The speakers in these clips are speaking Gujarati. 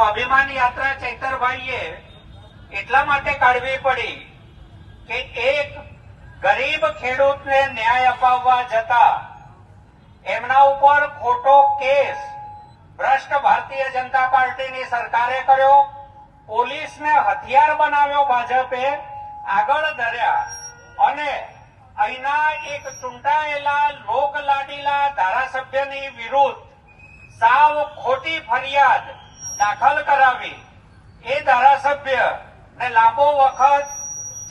અભિમાન યાત્રા ચૈતરભાઈએ એટલા માટે કાઢવી પડી કે એક ગરીબ ખેડૂતને ન્યાય અપાવવા જતા એમના ઉપર ખોટો કેસ ભ્રષ્ટ ભારતીય જનતા પાર્ટીની સરકારે કર્યો, પોલીસને હથિયાર બનાવ્યો, ભાજપે આગળ ધર્યા અને અહીંના એક ચૂંટાયેલા લોકલાડીલા ધારાસભ્યની વિરુદ્ધ સાવ ખોટી ફરિયાદ દાખલ કરાવી એ ધારાસભ્યને લાંબો વખત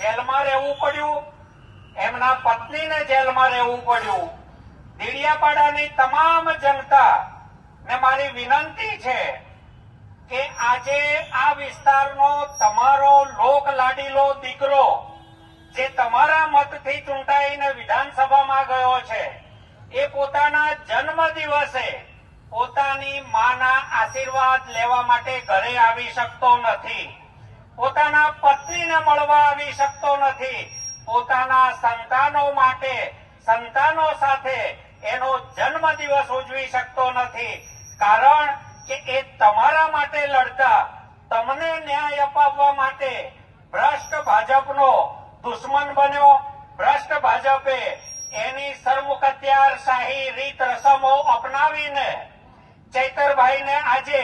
જેલમાં રહેવું પડ્યું, એમના પત્નીને જેલમાં રહેવું પડ્યું. દેડિયાપાડાની તમામ જનતા ને મારી વિનંતી છે કે આજે આ વિસ્તારનો તમારો લોકલાડીલો દીકરો જે તમારા મતથી ચૂંટાઈને વિધાનસભામાં ગયો છે એ પોતાના જન્મ દિવસે પોતાની માના આશીર્વાદ લેવા માટે ઘરે આવી શકતો નથી, પોતાના પત્નીને મળવા આવી શકતો નથી, પોતાના સંતાનો માટે સંતાનો સાથે એનો જન્મ દિવસ ઉજવી શકતો નથી, કારણ કે એ તમારા માટે લડતા, તમને ન્યાય અપાવવા માટે ભ્રષ્ટ ભાજપનો દુશ્મન બન્યો. ભ્રષ્ટ ભાજપે એની સરમુખત્યારશાહી રીત રસમો અપનાવીને ચૈતરભાઈને આજે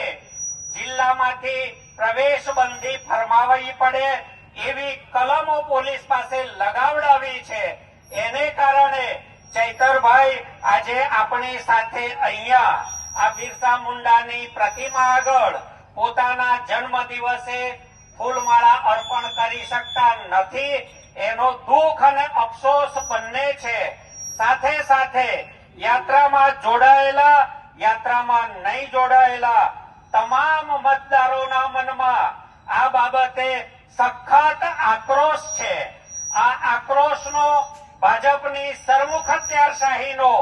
જિલ્લામાંથી પ્રવેશ બંધી ફરમાવવી પડે એવી કલમો પોલીસ પાસે લગાવડાવી છે. એને કારણે ચૈતરભાઈ આજે આપણી સાથે અહીંયા આ બિરસા મુંડાની પ્રતિમા આગળ પોતાના જન્મ દિવસે ફૂલમાળા અર્પણ કરી શકતા નથી. એનો દુઃખ અને અફસોસ બંને છે. સાથે સાથે યાત્રામાં જોડાયેલા, યાત્રામાં નહીં જોડાયેલા તમામ મતદારોના મનમાં આ બાબતે સખત આક્રોશ છે. આ આક્રોશનો ભાજપની સરમુખત્યારશાહીનો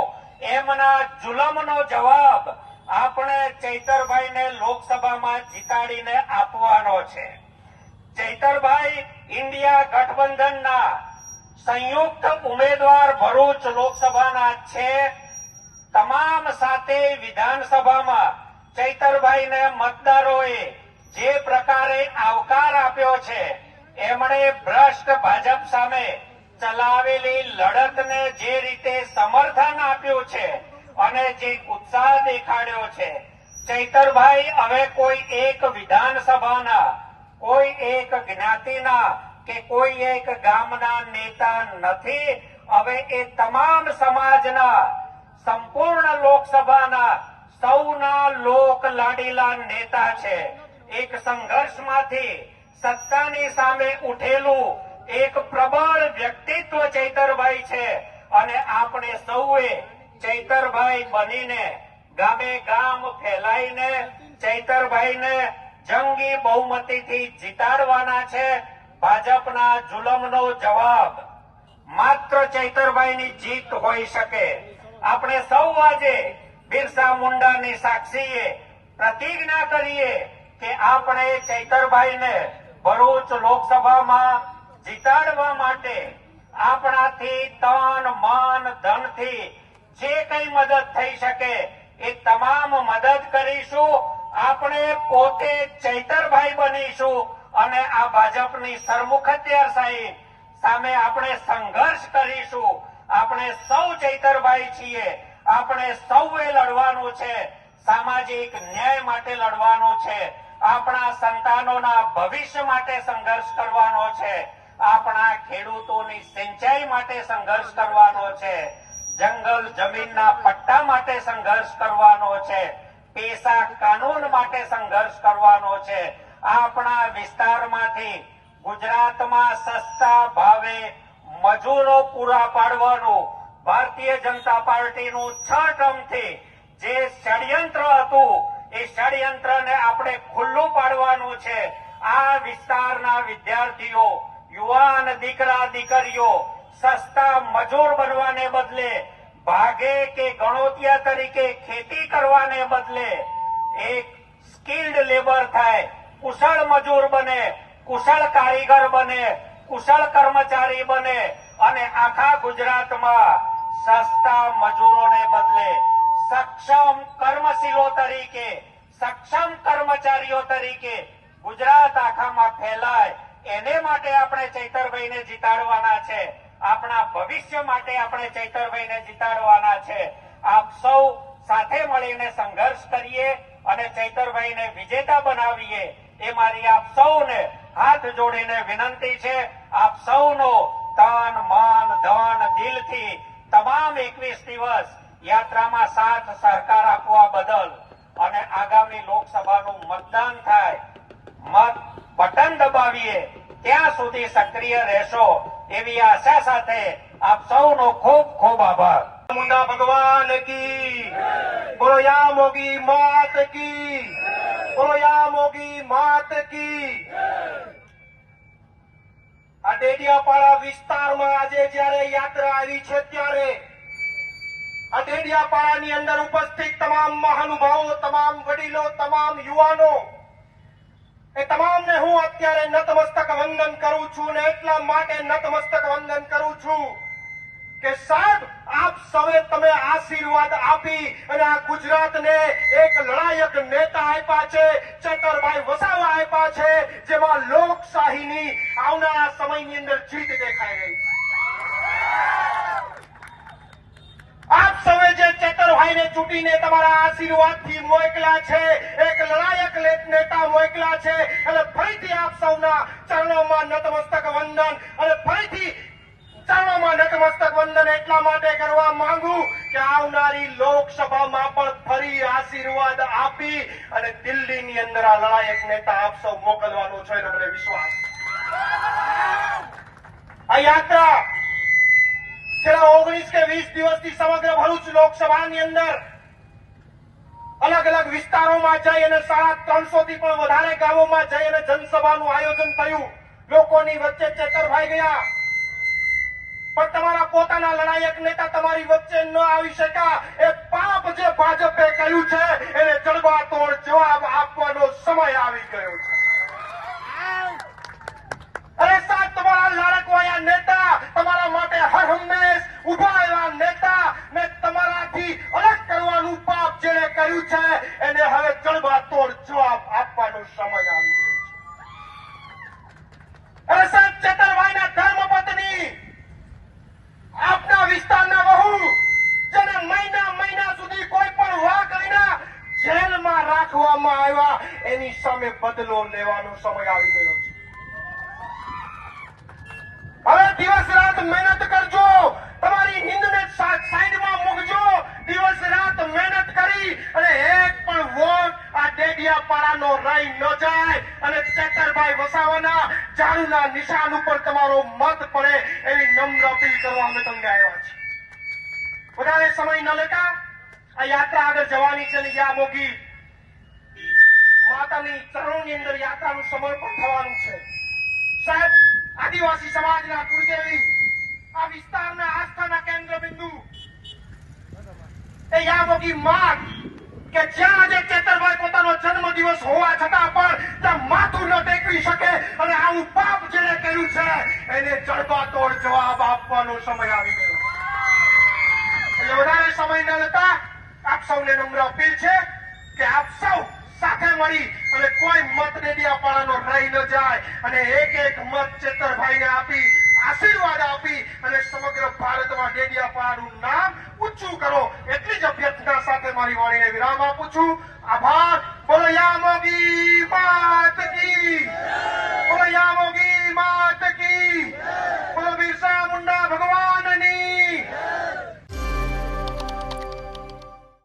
એમના જુલમનો જવાબ આપણે ચૈતરભાઈને લોકસભામાં જીતાડીને આપવાનો છે. ચૈતરભાઈ ઇન્ડિયા ગઠબંધનના સંયુક્ત ઉમેદવાર ભરૂચ લોકસભાના છે. તમામ સાથે વિધાનસભામાં ચૈતરભાઈને મતદારોએ જે પ્રકારે આવકાર આપ્યો છે, એમણે ભ્રષ્ટ ભાજપ સામે ચલાવેલી લડતને જે રીતે સમર્થન આપ્યું છે અને જે ઉત્સાહ દેખાડ્યો છે, ચૈતરભાઈ હવે કોઈ એક વિધાનસભાના, કોઈ એક જ્ઞાતિના કે કોઈ એક ગામના નેતા નથી. હવે એ તમામ સમાજના, સંપૂર્ણ લોકસભાના સૌના લોક લાડીલા નેતા છે. એક સંઘર્ષમાંથી સત્તાની સામે ઉઠેલું એક પ્રબળ વ્યક્તિત્વ ચૈતરભાઈ છે અને આપણે સૌએ ચૈતરભાઈ બનીને ગામે ગામ ફેલાઈને ચૈતરભાઈને જંગી બહુમતીથી જીતાડવાના છે. ભાજપના જુલમનો જવાબ માત્ર ચૈતરભાઈની જીત હોઈ શકે. આપણે સૌ આજે બિરસા મુંડાની સાક્ષીએ પ્રતિજ્ઞા કરીએ કે આપણે ચૈતરભાઈને ભરૂચ લોકસભામાં જીતાડવા માટે આપણાથી તન મન ધનથી જે કઈ મદદ થઈ શકે એ તમામ મદદ કરીશું. આપણે પોતે ચૈતરભાઈ બનીશું અને આ ભાજપની સરમુખત્યારશાહી સામે આપણે સંઘર્ષ કરીશું. આપણે સૌ ચૈતરભાઈ છીએ. આપણે સૌએ લડવાનું છે. સામાજિક ન્યાય માટે લડવાનું છે. આપણા સંતાનોના ભવિષ્ય માટે સંઘર્ષ કરવાનો છે. આપણા ખેડૂતોની સિંચાઈ માટે સંઘર્ષ કરવાનો છે. જંગલ જમીનના પટ્ટા માટે સંઘર્ષ કરવાનો છે. પેશા કાનૂન માટે સંઘર્ષ કરવાનો છે. આપણા વિસ્તારમાંથી ગુજરાતમાં સસ્તા ભાવે મજૂરો પૂરા પાડવાનું ભારતીય જનતા પાર્ટીનું 6 ટર્મથી જે ષડયંત્ર હતું એ ષડયંત્રને આપણે ખુલ્લું પાડવાનું છે. આ વિસ્તારના વિદ્યાર્થીઓ, યુવાન દીકરા દીકરીઓ સસ્તા મજૂર બનવાને બદલે ભાગે કે ગણોતિયા તરીકે ખેતી કરવાને બદલે એક સ્કિલ્ડ લેબર થાય, કુશળ મજૂર બને, કુશળ કારીગર બને, કુશળ કર્મચારી બને અને આખા ગુજરાતમાં સસ્તા મજૂરોને બદલે સક્ષમ કર્મશીલો તરીકે, સક્ષમ કર્મચારીઓ તરીકે ગુજરાત આખામાં ફેલાય, એને માટે આપણે ચૈતરભાઈને જીતાડવાના છે. આપણા ભવિષ્ય માટે આપણે ચૈતરભાઈને જીતાડવાના છે. આપ સૌ સાથે મળીને સંઘર્ષ કરીએ અને ચૈતરભાઈને વિજેતા બનાવીએ એ મારી આપ સૌને હાથ જોડીને વિનંતી છે. આપ સૌનો તન મન ધન દિલથી તમામ 21 દિવસ યાત્રામાં સાથ સહકાર આપવા બદલ અને આગામી લોકસભાનું મતદાન થાય, મત બટન દબાવીએ ત્યાં સુધી સક્રિય રહેશો એવી આશા સાથે આપ સૌનો ખૂબ ખૂબ આભાર. મુંડા ભગવાન કી બોલો, યા મોગી માત કી બોલો, યા મોગી માત કી. આ ડેડિયાપાડા વિસ્તારમાં આજે જયારે યાત્રા આવી છે ત્યારે આ ડેડિયાપાડાની અંદર ઉપસ્થિત તમામ મહાનુભાવો, તમામ વડીલો, તમામ યુવાનો, એ તમામને હું અત્યારે નતમસ્તક વંદન કરું છું ને એટલા માટે નતમસ્તક વંદન કરું છું કે સાહેબ આપ સૌએ તમે આશીર્વાદ આપી અને આ ગુજરાતને એક લડાયક નેતા આપ્યા છે, ચૈતરભાઈ વસાવા આપ્યા છે, જેમાં લોકશાહીની આવનારા સમયની અંદર જીત દેખાઈ રહી છે. આપ સૌએ જે ચૈતરભાઈને ચૂંટીને તમારા આશીર્વાદથી મોકલ્યા છે, એક લડાયક નેતા મોકલ્યા છે અને ફરીથી આપ સૌના ચરણોમાં નતમસ્તક વંદન અને ફરીથી ચરણોમાં નતમસ્તક વંદન એટલા માટે કરવા માંગુ કે આવનારી લોકસભામાં પણ ફરી આશીર્વાદ આપી અને દિલ્હીની અંદર આ લડાયક નેતા આપ સૌ મોકલવાનો છે એનો મને વિશ્વાસ. આ યાત્રા છેલ્લા 19 કે 20 દિવસથી સમગ્ર ભરૂચ લોકસભાની અંદર અલગ અલગ વિસ્તારોમાં જઈ અને 350 થી પણ વધારે ગામોમાં જઈ અને જનસભાનું આયોજન થયું. લોકોની વચ્ચે ચેતરભાઈ ગયા, પણ તમારા પોતાના લડાયક નેતા તમારી વચ્ચે ન આવી શક્યા. એ પાપ જે ભાજપે કર્યું છે એને જડબાતોડ જવાબ આપવાનો સમય આવી ગયો છે. અરે સાહેબ, તમારા લાડકવાયા નેતા, તમારા માટે હર હંમેશ ઉભા એવા નેતા ને તમારાથી અલગ કરવાનું પાપ જેણે કર્યું છે એને હવે જડબાતોડ જવાબ આપવાનો સમય આવી ગયો છે. અરે સાહેબ, ચેતરભાઈના ધર્મપત્ની, આપના વિસ્તારના વહુ, જેને મહિના સુધી કોઈ પણ વાક વિના જેલમાં રાખવામાં આવ્યા, એની સામે બદલો લેવાનો સમય આવી ગયો છે. હવે દિવસ રાત મહેનત કરજો, તમારી નીંદને સાઈડમાં મૂકજો, દિવસ રાત મહેનત કરી અને એક પણ વોટ આ ડેડિયાપાડાનો રહી ન જાય અને ચેતરભાઈ વસાવાના ઝાડુના નિશાન ઉપર તમારો મત પડે એવી નમ્ર અપીલ કરવા અમે તમને આવ્યા છીએ. વધારે સમય ન લેતા આ યાત્રા આગળ જવાની છે અને યા મોગી માતાની ચરણોની અંદર યાત્રાનું સમર્પણ થવાનું છે. સાહેબ, આદિવાસી સમાજના કુળદેવી, આ વિસ્તારના આસ્થાના કેન્દ્ર બિંદુ એ યામોગી માત કે જ્યાં આજે ચેતરભાઈ પોતાનો જન્મદિવસ હોવા છતાં પણ ત્યાં માથું ન ટેકવી શકે અને આવું પાપ જેને કર્યું છે એને જડબાતોડ જવાબ આપવાનો સમય આવી ગયો. એટલે વધારે સમય ન લેતા આપ સૌને નમ્ર અપીલ છે કે આપ સૌ સાથે મળી અને કોઈ મત ડેડિયાપાડાનો રહી ન જાય અને એક મત ચેતરભાઈને આપી આશીર્વાદ આપી અને સમગ્ર ભારતમાં ડેડિયાપાડાનું નામ ઊંચું કરો એટલી જ અભ્યર્થના સાથે મારી વાણીને વિરામ આપું છું. આભાર. બોલો યામોગી માત કી, બોલો યામોગી માત કી.